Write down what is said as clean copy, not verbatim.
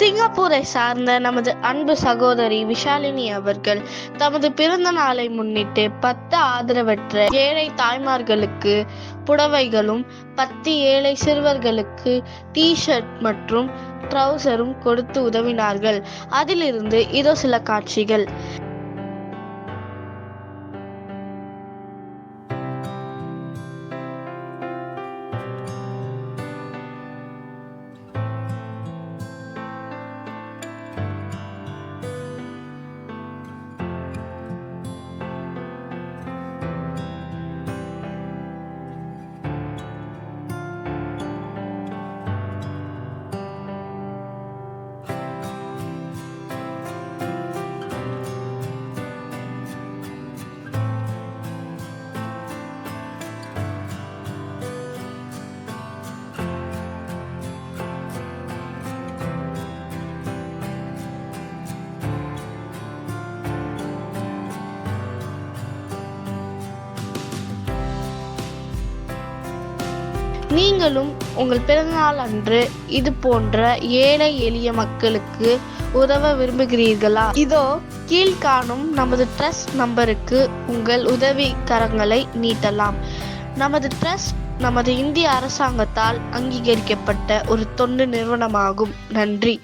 சிங்கப்பூரை சார்ந்த நமது அன்பு சகோதரி விஷாலினி அவர்கள் தமது பிறந்த நாளை முன்னிட்டு 10 ஆதரவற்ற ஏழை தாய்மார்களுக்கு புடவைகளும் 10 ஏழை சிறுவர்களுக்கு டி-ஷர்ட் மற்றும் ட்ரௌசரும் கொடுத்து உதவினார்கள். அதிலிருந்து இதோ சில காட்சிகள். நீங்களும் உங்கள் பிறந்தநாள் அன்று இது போன்ற ஏழை எளிய மக்களுக்கு உதவ விரும்புகிறீர்களா? இதோ கீழ்காணும் நமது ட்ரஸ்ட் நம்பருக்கு உங்கள் உதவி கரங்களை நீட்டலாம். நமது ட்ரஸ்ட் நமது இந்திய அரசாங்கத்தால் அங்கீகரிக்கப்பட்ட ஒரு தொண்டு நிறுவனமாகும். நன்றி.